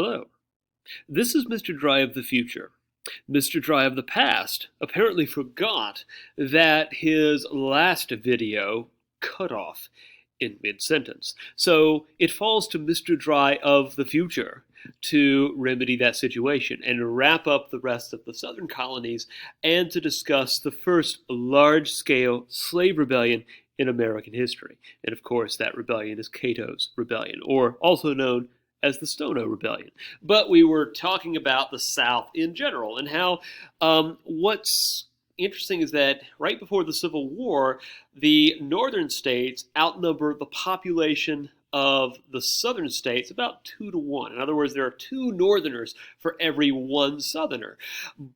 Hello, this is Mr. Dry of the future. Mr. Dry of the past apparently forgot that his last video cut off in mid-sentence. So it falls to Mr. Dry of the future to remedy that situation and wrap up the rest of the southern colonies and to discuss the first large-scale slave rebellion in American history. And of course, that rebellion is Cato's Rebellion, or also known as the Stono Rebellion. But we were talking about the South in general and how what's interesting is that right before the Civil War, the northern states outnumber the population of the southern states about 2 to 1. In other words, there are 2 northerners for every 1 southerner.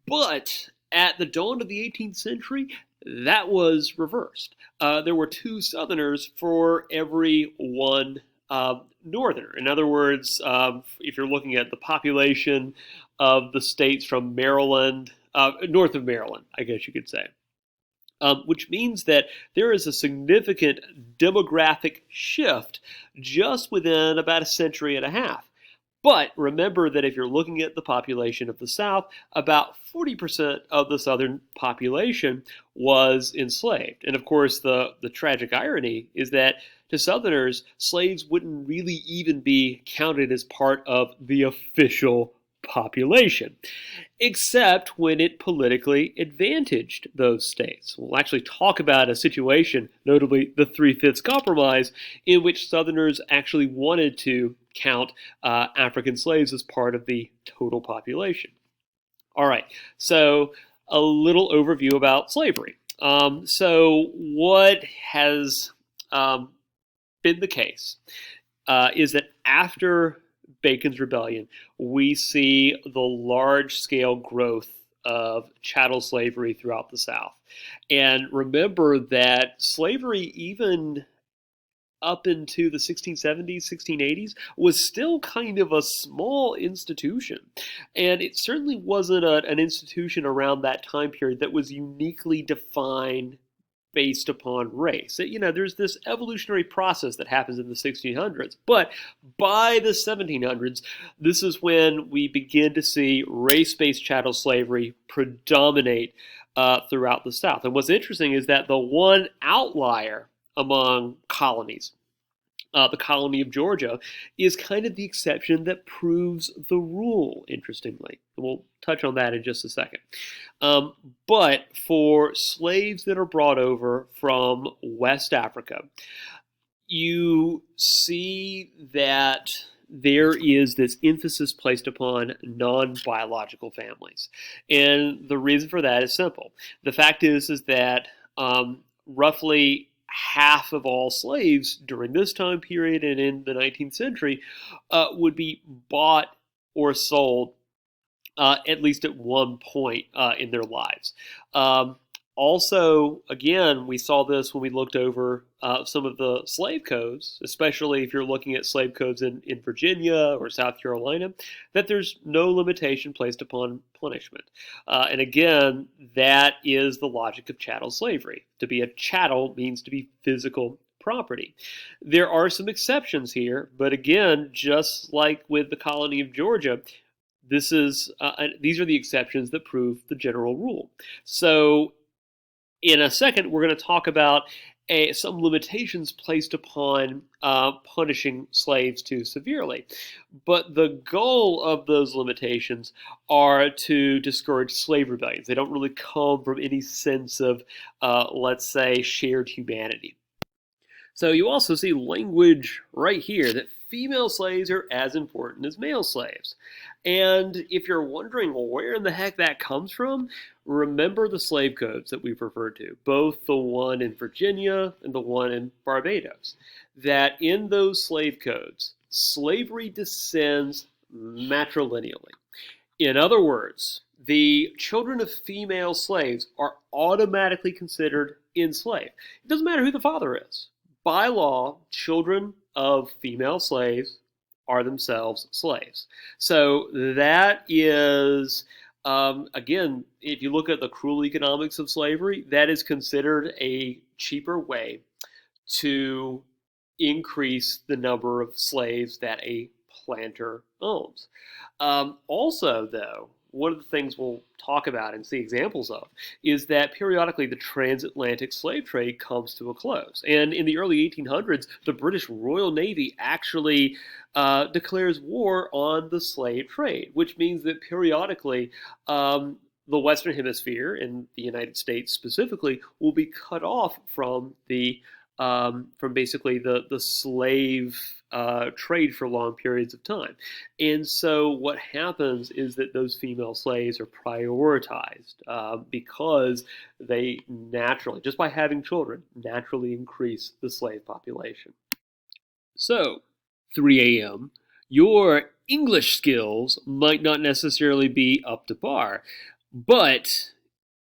But at the dawn of the 18th century, that was reversed. There were 2 southerners for every 1 northerner. In other words, if you're looking at the population of the states from Maryland, north of Maryland, I guess you could say, which means that there is a significant demographic shift just within about a century and a half. But remember that if you're looking at the population of the South, about 40% of the Southern population was enslaved. And of course, the tragic irony is that to Southerners, slaves wouldn't really even be counted as part of the official population, except when it politically advantaged those states. We'll actually talk about a situation, notably the 3/5 Compromise, in which Southerners actually wanted to count African slaves as part of the total population. All right, so a little overview about slavery. So what has been the case is that after Bacon's Rebellion, we see the large-scale growth of chattel slavery throughout the South. And remember that slavery, even up into the 1670s, 1680s, was still kind of a small institution. And it certainly wasn't an institution around that time period that was uniquely defined based upon race. There's this evolutionary process that happens in the 1600s, but by the 1700s, this is when we begin to see race-based chattel slavery predominate throughout the South. And what's interesting is that the one outlier among colonies, the colony of Georgia, is kind of the exception that proves the rule, interestingly. We'll touch on that in just a second. But for slaves that are brought over from West Africa, you see that there is this emphasis placed upon non-biological families. And the reason for that is simple. The fact is that roughly half of all slaves during this time period and in the 19th century would be bought or sold at least at one point in their lives. Also, again, we saw this when we looked over some of the slave codes, especially if you're looking at slave codes in Virginia or South Carolina, that there's no limitation placed upon punishment. And again, that is the logic of chattel slavery. To be a chattel means to be physical property. There are some exceptions here, but again, just like with the colony of Georgia, these are the exceptions that prove the general rule. So in a second, we're going to talk about some limitations placed upon punishing slaves too severely. But the goal of those limitations are to discourage slave rebellions. They don't really come from any sense of, let's say, shared humanity. So you also see language right here that female slaves are as important as male slaves. And if you're wondering where in the heck that comes from, remember the slave codes that we've referred to, both the one in Virginia and the one in Barbados, that in those slave codes, slavery descends matrilineally. In other words, the children of female slaves are automatically considered enslaved. It doesn't matter who the father is. By law, children of female slaves are themselves slaves. So that is, again, if you look at the cruel economics of slavery, that is considered a cheaper way to increase the number of slaves that a planter owns. Also, though, one of the things we'll talk about and see examples of is that periodically the transatlantic slave trade comes to a close. And in the early 1800s, the British Royal Navy actually declares war on the slave trade, which means that periodically the Western Hemisphere, and the United States specifically, will be cut off from basically the slave trade for long periods of time. And so what happens is that those female slaves are prioritized because they naturally, just by having children, naturally increase the slave population. So, 3 a.m., your English skills might not necessarily be up to par, but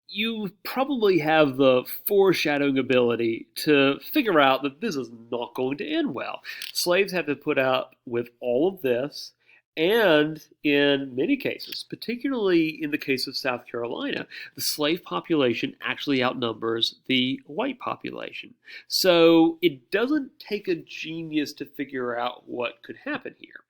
you probably have the foreshadowing ability to figure out that this is not going to end well. Slaves have to put up with all of this, and in many cases, particularly in the case of South Carolina, the slave population actually outnumbers the white population. So it doesn't take a genius to figure out what could happen here.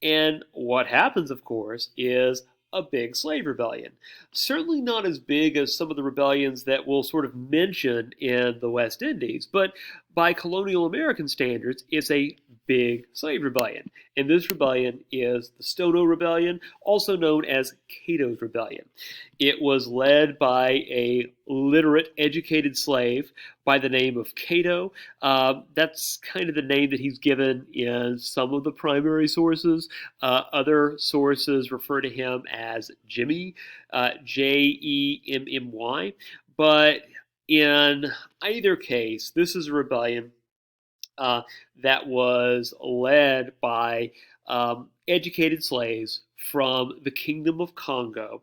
And what happens, of course, is a big slave rebellion. Certainly not as big as some of the rebellions that we'll sort of mention in the West Indies, but by colonial American standards, it's a big slave rebellion. And this rebellion is the Stono Rebellion, also known as Cato's Rebellion. It was led by a literate, educated slave by the name of Cato. That's kind of the name that he's given in some of the primary sources. Other sources refer to him as Jimmy, Jemmy. But in either case, this is a rebellion that was led by educated slaves from the Kingdom of Congo,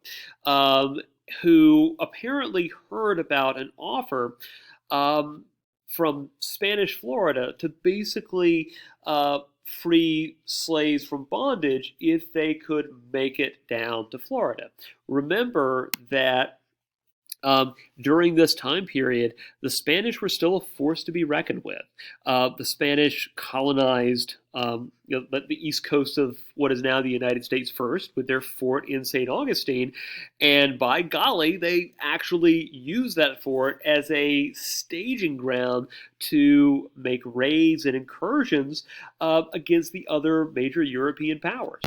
who apparently heard about an offer from Spanish Florida to basically free slaves from bondage if they could make it down to Florida. Remember that during this time period, the Spanish were still a force to be reckoned with. The Spanish colonized the east coast of what is now the United States first with their fort in St. Augustine, and by golly, they actually used that fort as a staging ground to make raids and incursions against the other major European powers.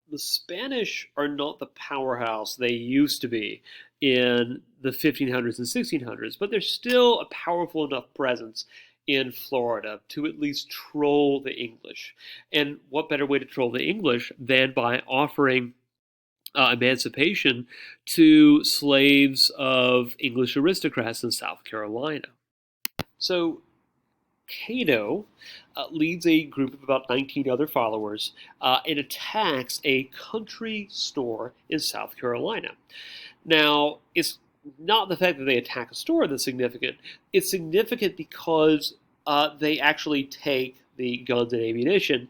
The Spanish are not the powerhouse they used to be in the 1500s and 1600s, but they're still a powerful enough presence in Florida to at least troll the English. And what better way to troll the English than by offering emancipation to slaves of English aristocrats in South Carolina? So Cato leads a group of about 19 other followers and attacks a country store in South Carolina. Now, it's not the fact that they attack a store that's significant. It's significant because they actually take the guns and ammunition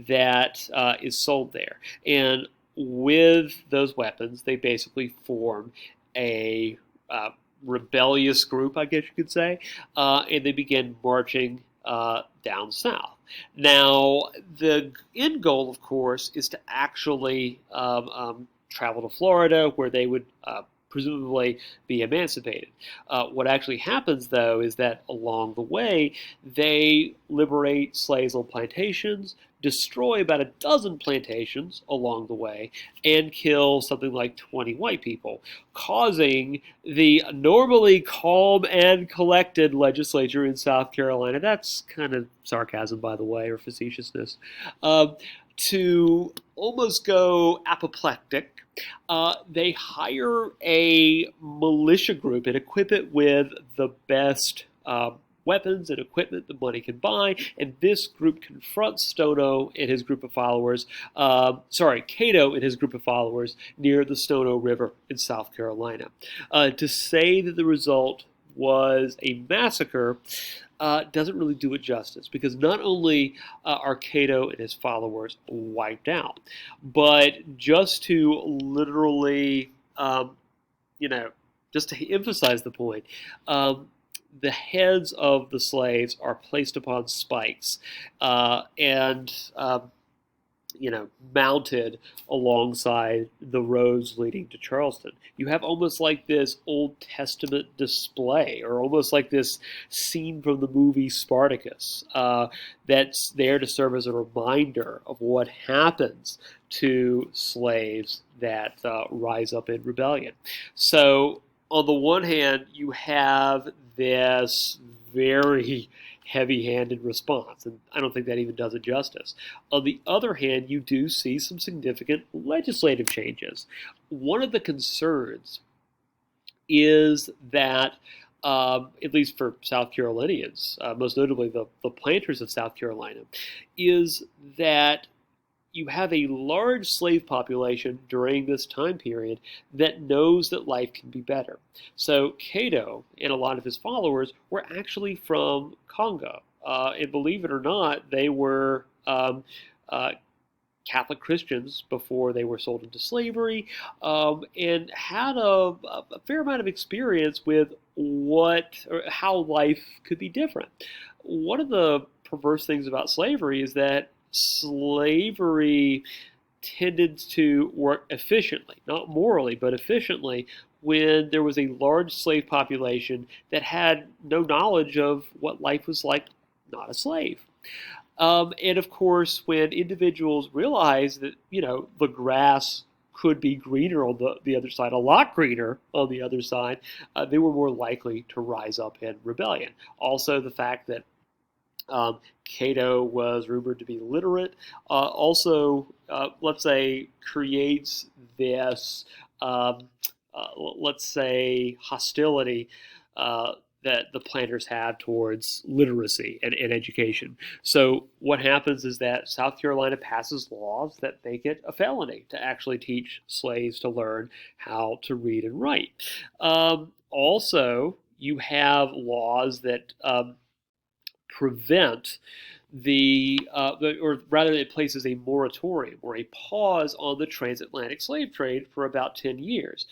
that is sold there. And with those weapons, they basically form a rebellious group, I guess you could say, and they begin marching down south. Now, the end goal, of course, is to actually travel to Florida, where they would presumably be emancipated. What actually happens, though, is that along the way, they liberate slaves on plantations, destroy about a dozen plantations along the way, and kill something like 20 white people, causing the normally calm and collected legislature in South Carolina — that's kind of sarcasm, by the way, or facetiousness — to almost go apoplectic. They hire a militia group and equip it with the best weapons and equipment the money can buy, and this group confronts Stono and his group of followers, Cato and his group of followers near the Stono River in South Carolina. To say that the result was a massacre doesn't really do it justice, because not only are Cato and his followers wiped out, but just to literally, just to emphasize the point, the heads of the slaves are placed upon spikes, and mounted alongside the roads leading to Charleston. You have almost like this Old Testament display, or almost like this scene from the movie Spartacus, that's there to serve as a reminder of what happens to slaves that rise up in rebellion. So, on the one hand, you have this very heavy-handed response, and I don't think that even does it justice. On the other hand, you do see some significant legislative changes. One of the concerns is that, at least for South Carolinians, most notably the planters of South Carolina, is that you have a large slave population during this time period that knows that life can be better. So Cato and a lot of his followers were actually from Congo. And believe it or not, they were Catholic Christians before they were sold into slavery, and had a fair amount of experience with how life could be different. One of the perverse things about slavery is that slavery tended to work efficiently, not morally, but efficiently, when there was a large slave population that had no knowledge of what life was like not a slave. And of course, when individuals realized that, the grass could be greener on the other side, a lot greener on the other side, they were more likely to rise up in rebellion. Also, the fact that Cato was rumored to be literate. Also, let's say, creates this, let's say, hostility that the planters have towards literacy and education. So what happens is that South Carolina passes laws that make it a felony to actually teach slaves to learn how to read and write. Also, you have laws that prevent or rather, it places a moratorium or a pause on the transatlantic slave trade for about 10 years.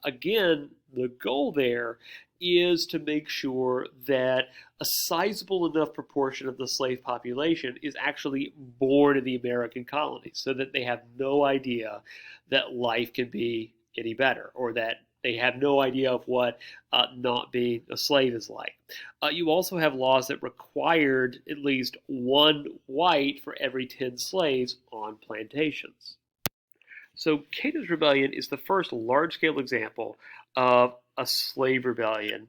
Again, the goal there is to make sure that a sizable enough proportion of the slave population is actually born in the American colonies, so that they have no idea that life can be any better, or that they have no idea of what not being a slave is like. You also have laws that required at least one white for every 10 slaves on plantations. So Cato's Rebellion is the first large-scale example of a slave rebellion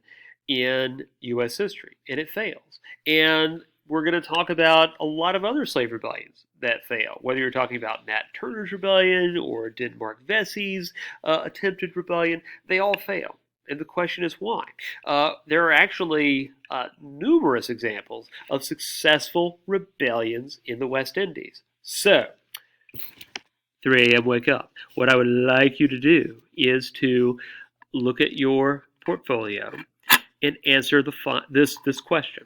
in U.S. history, and it fails. And we're going to talk about a lot of other slave rebellions that fail, whether you're talking about Nat Turner's rebellion or Denmark Vesey's attempted rebellion. They all fail. And the question is why? There are actually numerous examples of successful rebellions in the West Indies. So, 3 a.m. wake up. What I would like you to do is to look at your portfolio and answer this question.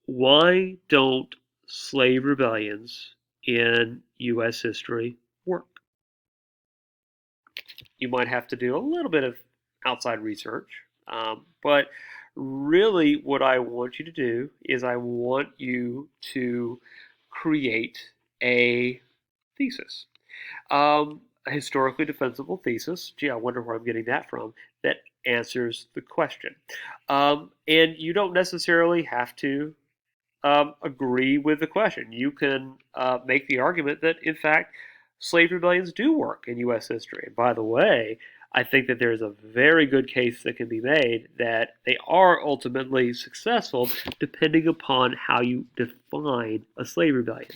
Why don't slave rebellions in U.S. history work? You might have to do a little bit of outside research, but really what I want you to do is I want you to create a thesis. A historically defensible thesis, gee, I wonder where I'm getting that from, that answers the question. And you don't necessarily have to agree with the question. You can make the argument that, in fact, slave rebellions do work in U.S. history. And by the way, I think that there's a very good case that can be made that they are ultimately successful depending upon how you define a slave rebellion.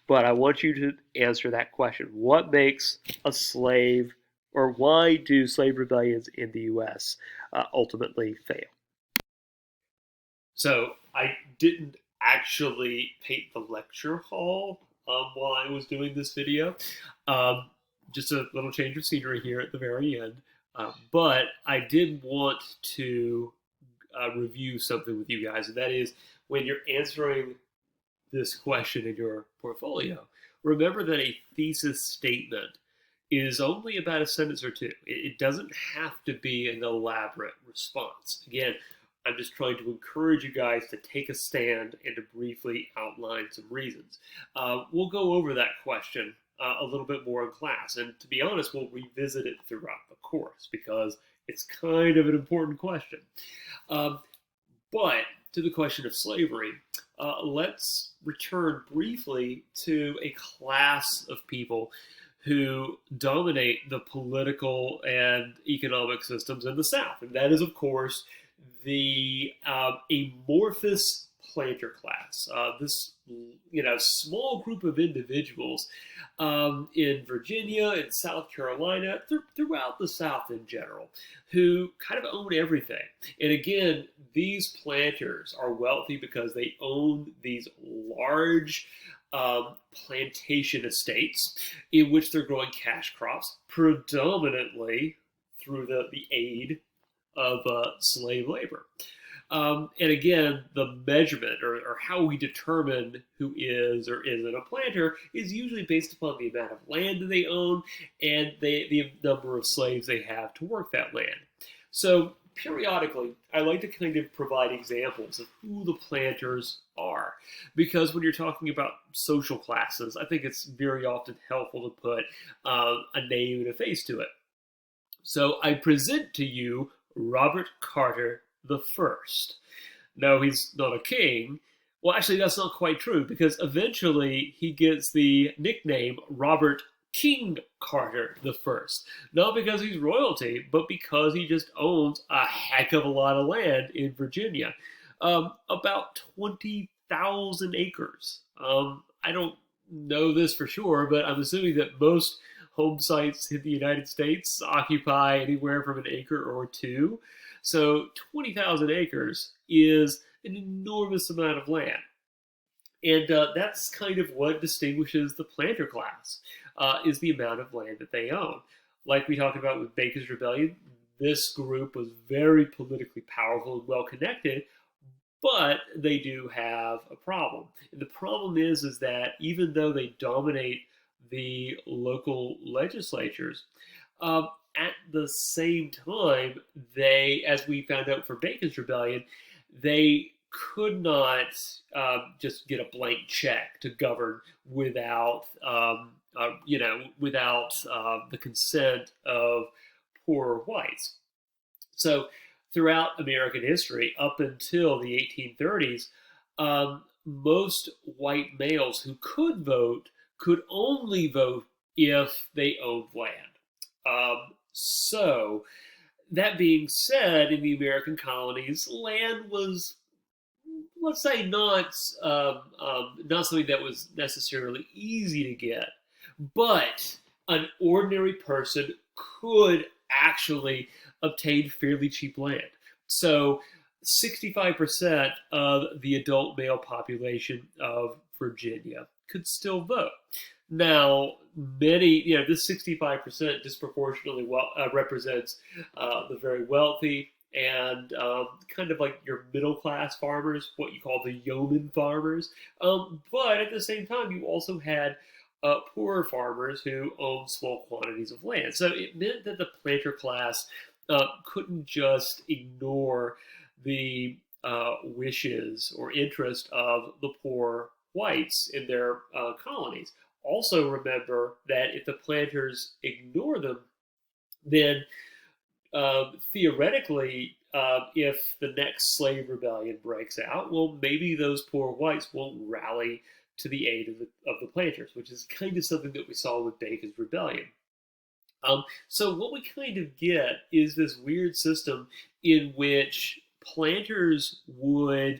But I want you to answer that question. What makes a slave, or why do slave rebellions in the U.S. Ultimately fail? So I didn't actually paint the lecture hall while I was doing this video. Just a little change of scenery here at the very end. But I did want to review something with you guys, and that is, when you're answering this question in your portfolio, remember that a thesis statement is only about a sentence or two. It doesn't have to be an elaborate response. Again, I'm just trying to encourage you guys to take a stand and to briefly outline some reasons. We'll go over that question a little bit more in class, and to be honest, we'll revisit it throughout the course because it's kind of an important question. Um, but to the question of slavery, let's return briefly to a class of people who dominate the political and economic systems in the South. And that is, of course, the amorphous planter class. This small group of individuals in Virginia and South Carolina, throughout the South in general, who kind of own everything. And again, these planters are wealthy because they own these large plantation estates in which they're growing cash crops, predominantly through the aid of slave labor. And again, the measurement or how we determine who is or isn't a planter is usually based upon the amount of land that they own and the number of slaves they have to work that land. So periodically, I like to kind of provide examples of who the planters are, because when you're talking about social classes, I think it's very often helpful to put a name and a face to it. So I present to you Robert Carter the First. No, he's not a king. Well, actually, that's not quite true, because eventually he gets the nickname Robert King Carter the First. Not because he's royalty, but because he just owns a heck of a lot of land in Virginia. About 20,000 acres. I don't know this for sure, but I'm assuming that most home sites in the United States occupy anywhere from an acre or two. So 20,000 acres is an enormous amount of land. And that's kind of what distinguishes the planter class, is the amount of land that they own. Like we talked about with Bacon's Rebellion, this group was very politically powerful and well connected, but they do have a problem. And the problem is that even though they dominate the local legislatures, at the same time, they, as we found out for Bacon's Rebellion, they could not just get a blank check to govern without, without the consent of poor whites. So, throughout American history, up until the 1830s, most white males who could vote could only vote if they owned land. So, that being said, in the American colonies, land was, let's say, not something that was necessarily easy to get, but an ordinary person could actually obtain fairly cheap land. So 65% of the adult male population of Virginia could still vote. Now, this 65% disproportionately represents the very wealthy and kind of like your middle class farmers, what you call the yeoman farmers. But at the same time, you also had poorer farmers who owned small quantities of land. So it meant that the planter class couldn't just ignore the wishes or interest of the poor whites in their colonies. Also remember that if the planters ignore them, then theoretically, if the next slave rebellion breaks out, well, maybe those poor whites won't rally to the aid of the planters, which is kind of something that we saw with Bacon's Rebellion. So what we kind of get is this weird system in which planters would,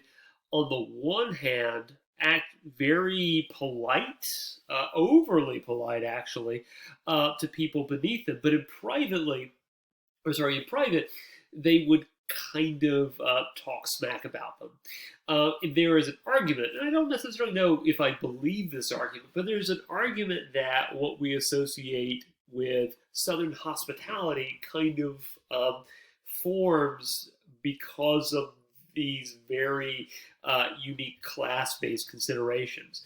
on the one hand, act very polite, overly polite actually, to people beneath them, but in private, they would kind of talk smack about them. And there is an argument, and I don't necessarily know if I believe this argument, but there's an argument that what we associate with Southern hospitality kind of forms because of these very unique class-based considerations.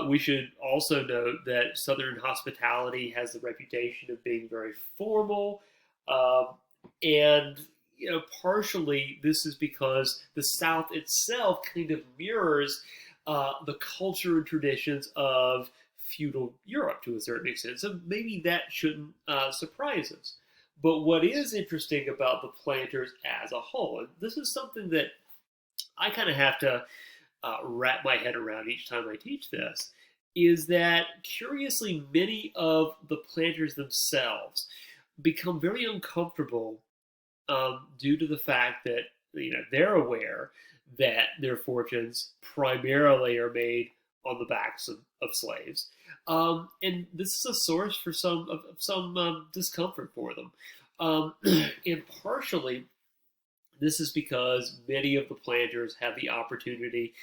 We should also note that Southern hospitality has the reputation of being very formal, and partially this is because the South itself kind of mirrors the culture and traditions of feudal Europe to a certain extent. So maybe that shouldn't surprise us. But what is interesting about the planters as a whole, and this is something that I kind of have to wrap my head around each time I teach this, is that curiously many of the planters themselves become very uncomfortable due to the fact that they're aware that their fortunes primarily are made on the backs of slaves, and this is a source for some discomfort for them, and partially this is because many of the planters have the opportunity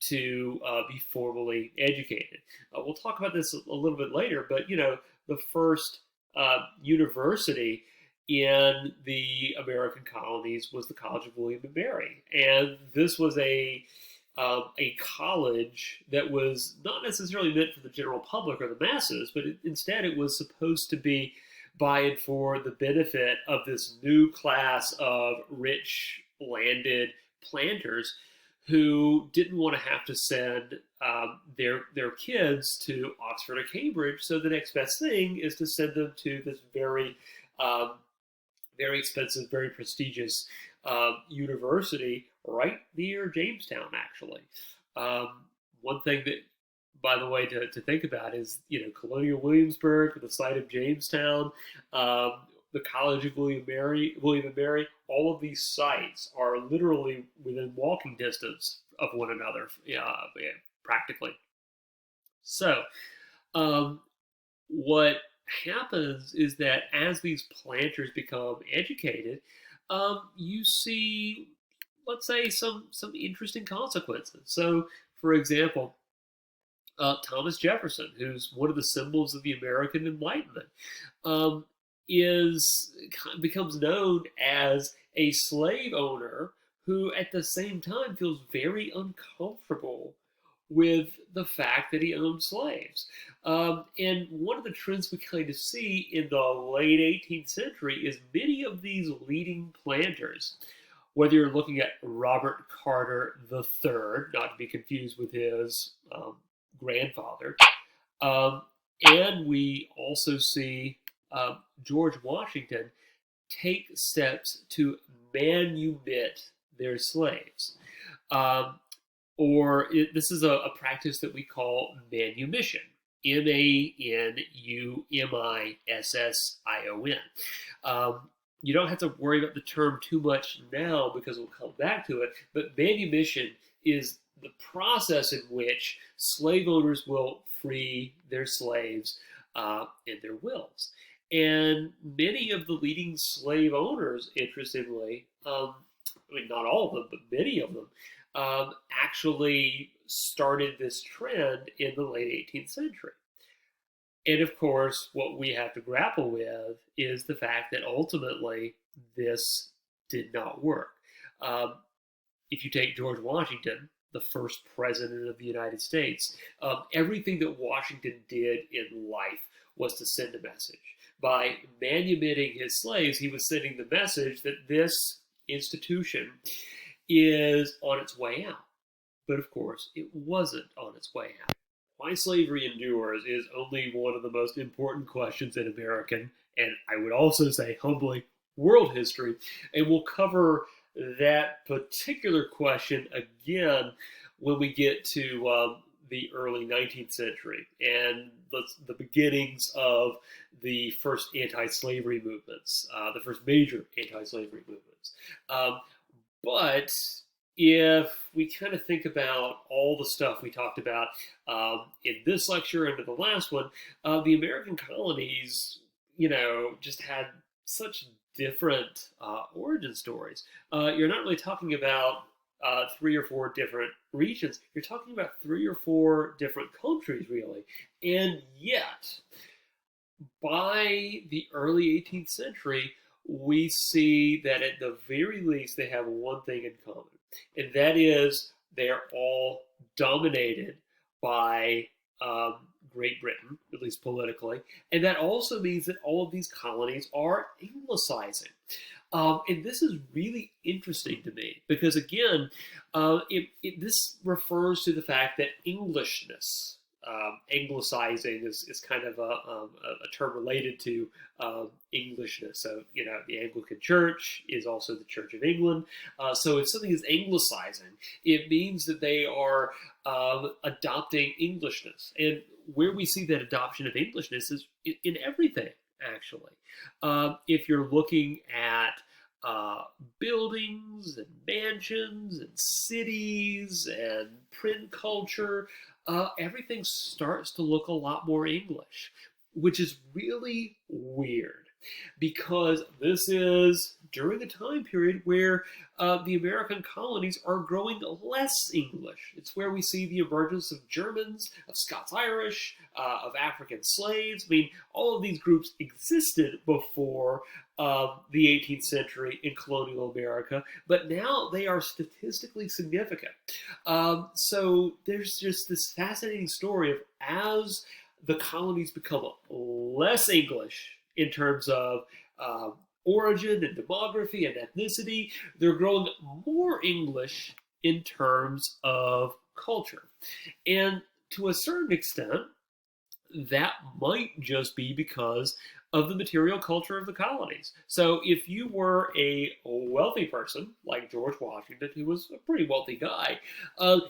to be formally educated. We'll talk about this a little bit later, but the first university in the American colonies was the College of William and Mary, and this was a college that was not necessarily meant for the general public or the masses, but instead it was supposed to be by and for the benefit of this new class of rich landed planters who didn't want to have to send their kids to Oxford or Cambridge. So the next best thing is to send them to this very expensive, very prestigious university right near Jamestown, actually. One thing that, by the way, to think about is, Colonial Williamsburg, the site of Jamestown, the College of William and Mary, all of these sites are literally within walking distance of one another, practically. So, what happens is that as these planters become educated, you see, let's say, some interesting consequences. So, for example, Thomas Jefferson, who's one of the symbols of the American Enlightenment, becomes known as a slave owner who, at the same time, feels very uncomfortable with the fact that he owned slaves. And one of the trends we kind of see in the late 18th century is many of these leading planters, whether you're looking at Robert Carter III, not to be confused with his grandfather, and we also see George Washington take steps to manumit their slaves. This is a practice that we call manumission, MANUMISSION. You don't have to worry about the term too much now because we'll come back to it, but manumission is the process in which slave owners will free their slaves in their wills. And many of the leading slave owners, interestingly, not all of them, but many of them, actually started this trend in the late 18th century. And of course, what we have to grapple with is the fact that ultimately this did not work. If you take George Washington, the first president of the United States, everything that Washington did in life was to send a message. By manumitting his slaves, he was sending the message that this institution is on its way out. But of course, it wasn't on its way out. Why slavery endures is only one of the most important questions in American, and I would also say humbly, world history. And we'll cover that particular question again when we get to the early 19th century and the beginnings of the first anti-slavery movements, the first major anti-slavery movements. But if we kind of think about all the stuff we talked about in this lecture and in the last one, the American colonies, just had such different origin stories. You're not really talking about 3 or 4 different regions. You're talking about 3 or 4 different countries, really. And yet, by the early 18th century, we see that at the very least they have one thing in common, and that is they're all dominated by Great Britain, at least politically, and that also means that all of these colonies are Anglicizing. And this is really interesting to me because, again, this refers to the fact that Englishness, Anglicizing is kind of a term related to Englishness. So, the Anglican Church is also the Church of England. So if something is Anglicizing, it means that they are adopting Englishness. And where we see that adoption of Englishness is in everything, actually. If you're looking at buildings and mansions and cities and print culture, everything starts to look a lot more English, which is really weird because this is during a time period where the American colonies are growing less English. It's where we see the emergence of Germans, of Scots-Irish, of African slaves. I mean, all of these groups existed before the 18th century in colonial America, but now they are statistically significant. So there's just this fascinating story of as the colonies become less English in terms of origin and demography and ethnicity, they're growing more English in terms of culture. And to a certain extent, that might just be because of the material culture of the colonies. So if you were a wealthy person, like George Washington, who was a pretty wealthy guy,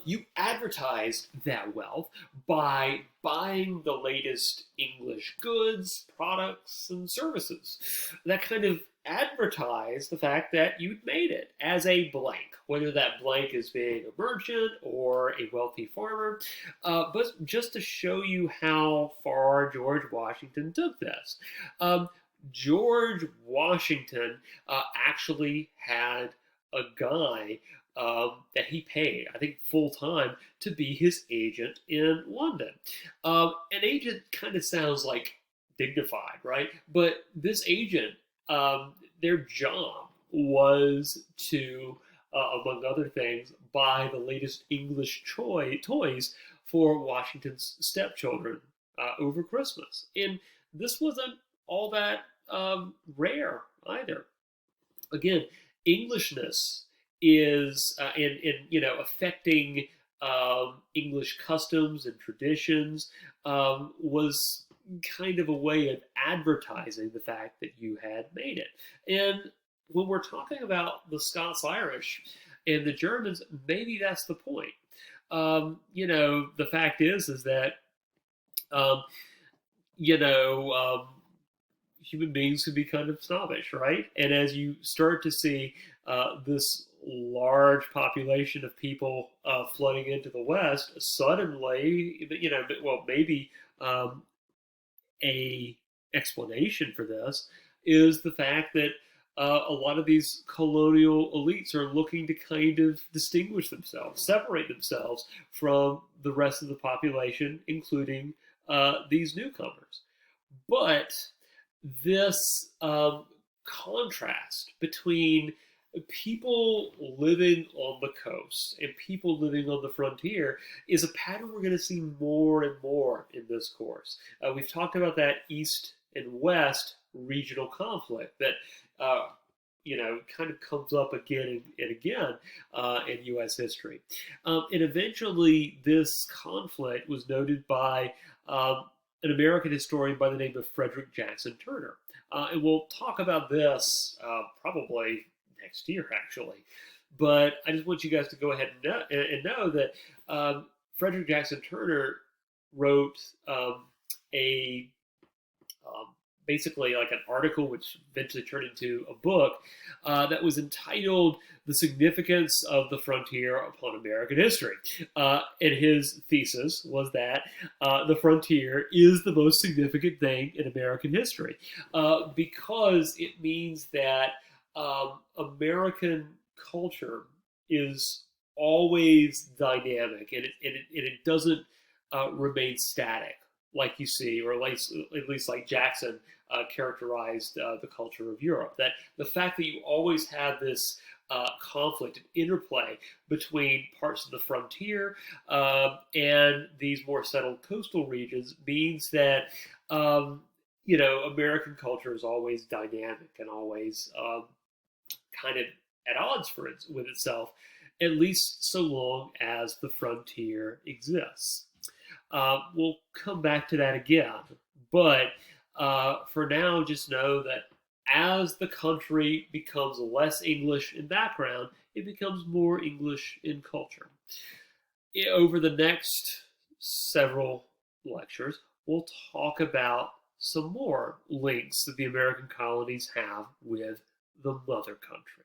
you advertised that wealth by buying the latest English goods, products, and services. That kind of advertised the fact that you'd made it as a blank, whether that blank is being a merchant or a wealthy farmer, but just to show you how far George Washington took this. George Washington actually had a guy that he paid, I think full time, to be his agent in London. An agent kind of sounds like dignified, right? But this agent, their job was to, among other things, buy the latest English toys for Washington's stepchildren over Christmas. And this wasn't all that rare either. Again, Englishness is affecting English customs and traditions was kind of a way of advertising the fact that you had made it. And when we're talking about the Scots-Irish and the Germans, maybe that's the point. The fact is that human beings can be kind of snobbish, right? And as you start to see this large population of people flooding into the West, suddenly, maybe a explanation for this is the fact that a lot of these colonial elites are looking to kind of distinguish themselves, separate themselves from the rest of the population, including these newcomers. But this contrast between people living on the coast and people living on the frontier is a pattern we're going to see more and more in this course. We've talked about that East and West regional conflict that kind of comes up again and again in U.S. history. And eventually this conflict was noted by an American historian by the name of Frederick Jackson Turner. And we'll talk about this probably next year, actually. But I just want you guys to go ahead and know that Frederick Jackson Turner wrote basically like an article which eventually turned into a book that was entitled "The Significance of the Frontier Upon American History." And his thesis was that the frontier is the most significant thing in American history because it means that American culture is always dynamic and it doesn't remain static like you see, or at least like Jackson characterized the culture of Europe. That the fact that you always had this conflict and interplay between parts of the frontier and these more settled coastal regions means that American culture is always dynamic and always kind of at odds with itself, at least so long as the frontier exists. We'll come back to that again, but for now, just know that as the country becomes less English in background, it becomes more English in culture. Over the next several lectures, we'll talk about some more links that the American colonies have with the mother country.